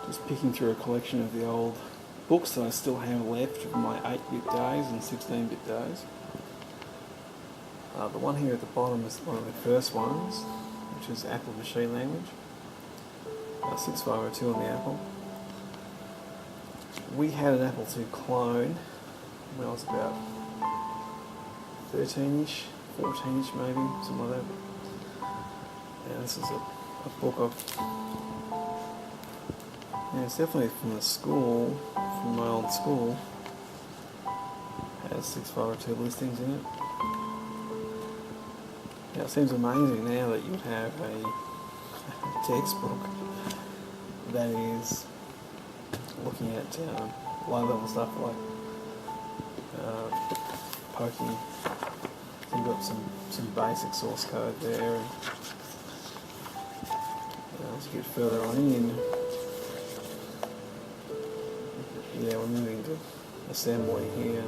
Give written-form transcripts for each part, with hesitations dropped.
Just picking through a collection of the old books that I still have left of my 8-bit days and 16-bit days. The one here at the bottom is one of the first ones, which is Apple Machine Language. 6502 on the Apple. We had an Apple II clone when I was about 13-ish, 14-ish maybe, something like that. And this is a book of... Yeah, it's definitely from the school, from my old school. It has 6502 listings in it. Now it seems amazing now that you would have a textbook that is looking at low-level stuff like poking. You've got some basic source code there, and as you get further on in, yeah, we're moving to assembly here,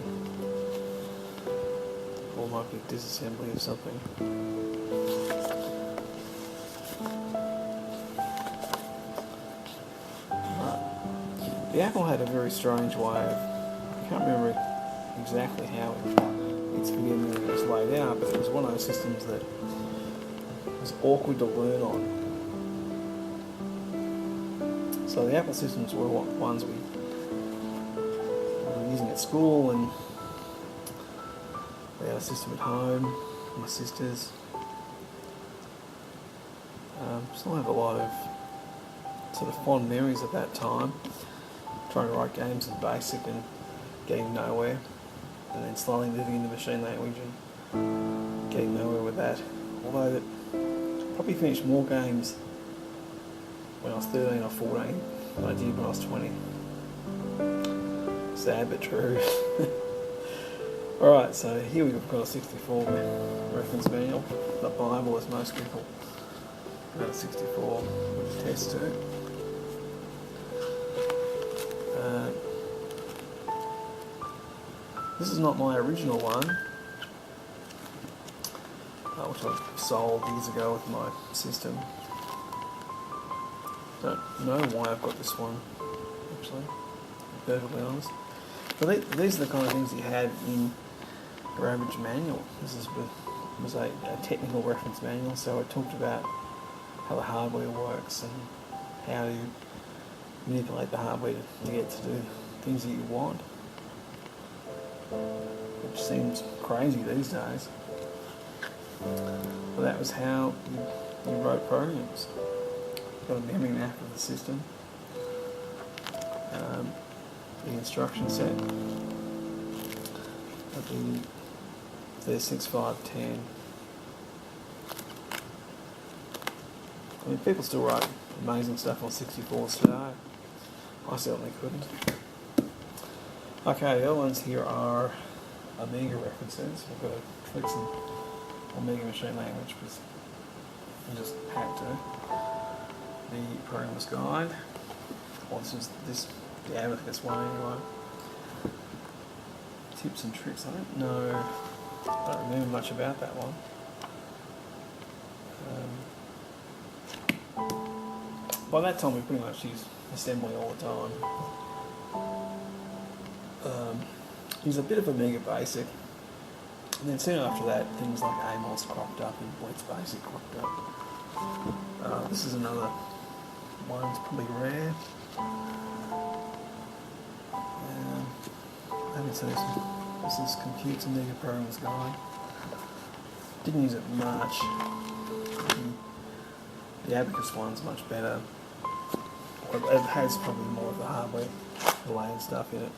or might be disassembly of something. The Apple had a very strange way of, I can't remember exactly how its beginning was laid out, but it was one of those systems that was awkward to learn on. So the Apple systems were ones we were using at school, and we had a system at home, my sisters. Still have a lot of sort of fond memories of that time. Trying to write games in BASIC and getting nowhere, and then slowly moving into machine language and getting nowhere with that. Although that probably finished more games when I was 13 or 14 than I did when I was 20. Sad but true. Alright, so here we've got a 64 reference manual, the Bible as most people about 64 would attest to. This is not my original one, which I sold years ago with my system. Don't know why I've got this one, actually, to be perfectly honest. But these are the kind of things you had in your average manual. This was a technical reference manual, so it talked about how the hardware works and how to manipulate the hardware to get to do things that you want. Which seems crazy these days. But that was how you wrote programs. Got a memory map of the system. The instruction set. The 6510. I mean, people still write amazing stuff on 64s today. I certainly couldn't. Okay, the other ones here are Amiga references. We've got to click some Amiga machine language because I just had to. The programmer's guide. Well, this is the abacus one anyway. Tips and tricks. I don't remember much about that one. By that time we pretty much used assembly all the time. Use a bit of Amiga BASIC, and then soon after that things like A.M.O.S cropped up and B.A.S.I.C cropped up. This is another one, it's probably rare. I haven't seen this is Compute's Amiga Programmer's Guide. Didn't use it much. The abacus one's much better. It has probably more of the hardware related stuff in it.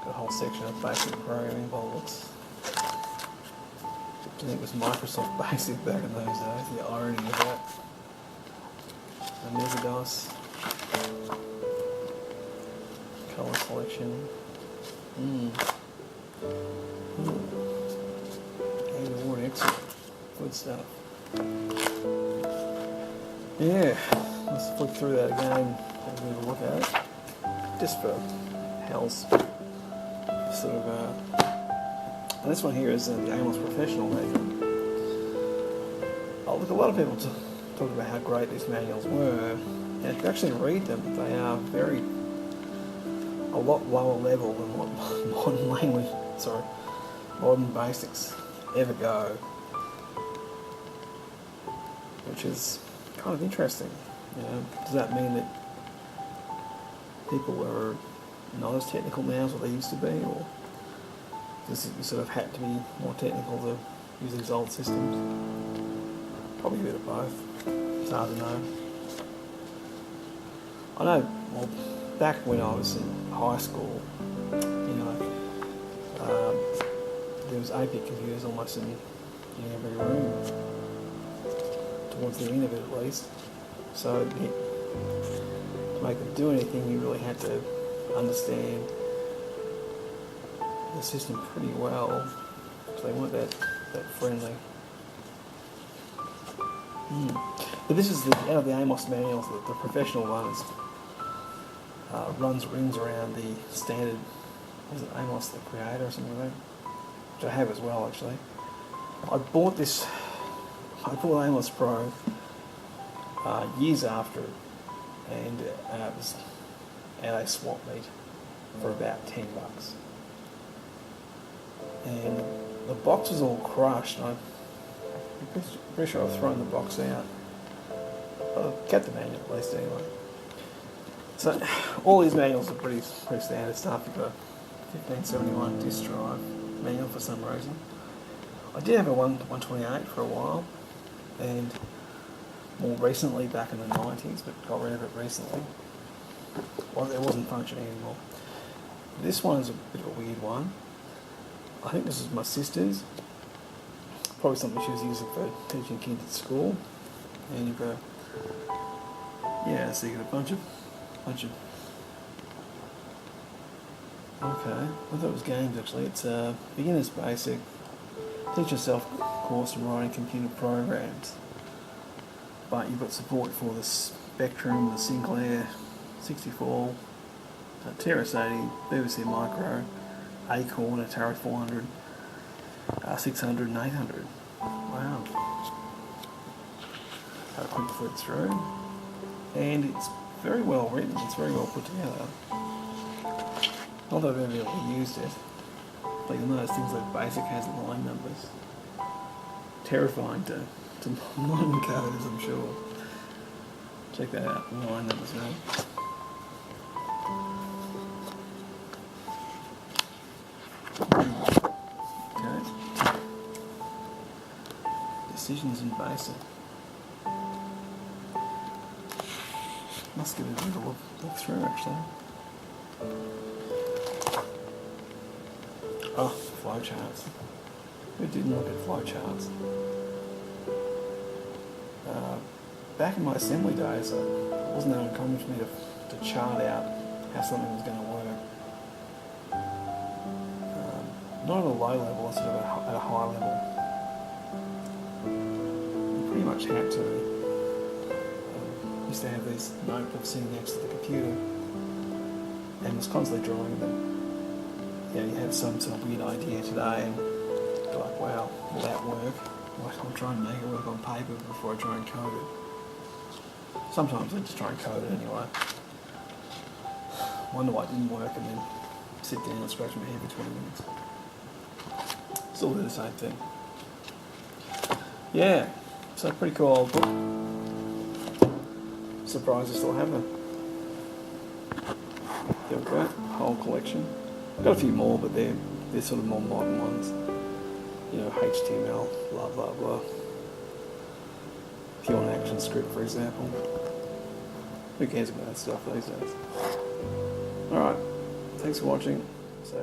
Got a whole section of basic programming by the looks. I think it was Microsoft BASIC back in those days, the irony of that. And there's a DOS. Colour selection. Even more excellent. Good stuff. Yeah, let's flick through that again, have a bit of a look at it. Just for hell's sort of, and this one here is the A.M.O.S Professional manual. Oh, look, a lot of people talk about how great these manuals were, And if you actually read them, they are a lot lower level than what modern basics ever go, which is kind of interesting. You know, does that mean that people are not as technical now as what they used to be, or does it sort of have to be more technical to use these old systems? Probably a bit of both. It's hard to know. I know, well, back when I was in high school, you know, there was 8-bit computers almost in every room, towards the end of it at least. So to make them do anything, you really had to understand the system pretty well, so they weren't that friendly. But this is out of the A.M.O.S manuals, the professional one rings around the standard, was it A.M.O.S the Creator or something like that? Which I have as well, actually. I bought A.M.O.S Pro years after it, and it was at a swap meet for about $10. And the box was all crushed, and I'm pretty sure I've thrown the box out. But I've kept the manual at least anyway. So all these manuals are pretty standard stuff. You've got a 1571 disk drive manual for some reason. I did have a 128 for a while, and more recently, back in the 90s, but got rid of it recently. Well, it wasn't functioning anymore. This one's a bit of a weird one. I think this is my sister's. Probably something she was using for teaching kids at school. And you've got, so you've got a bunch of. Okay, I thought it was games actually. It's a beginner's basic. Teach yourself course in writing computer programs. But you've got support for the Spectrum, the Sinclair 64, Terrace 80, B.A.S.I.C Micro, Acorn, Atari 400, 600 and 800. Wow. Have a quick flip through. And it's very well written, it's very well put together. Not that I've ever really used it. But you'll notice things like BASIC has line numbers. Terrifying to modern coders, I'm sure. Check that out, line numbers now. Okay. Decisions in BASIC. Must give it a little look through actually. Oh, flowcharts. Who didn't look at flowcharts? Back in my assembly days, it wasn't that uncommon for me to chart out how something was going to work. Not at a low level, sort of at a high level. You pretty much had to. Used to have these notebooks sitting next to the computer and was constantly drawing them. You have some sort of weird idea today and you're like, wow, will that work? I'll try and make it work on paper before I try and code it. Sometimes I just try and code it anyway. Wonder why it didn't work and then sit down and scratch my head for 20 minutes. Still do the same thing. Yeah, so pretty cool old book. Surprised I still have them. There we go, whole collection. Got a few more, but they're sort of more modern ones. You know, HTML, blah blah blah. If you want an action script, for example. Who cares about that stuff these days? Alright, thanks for watching. See ya.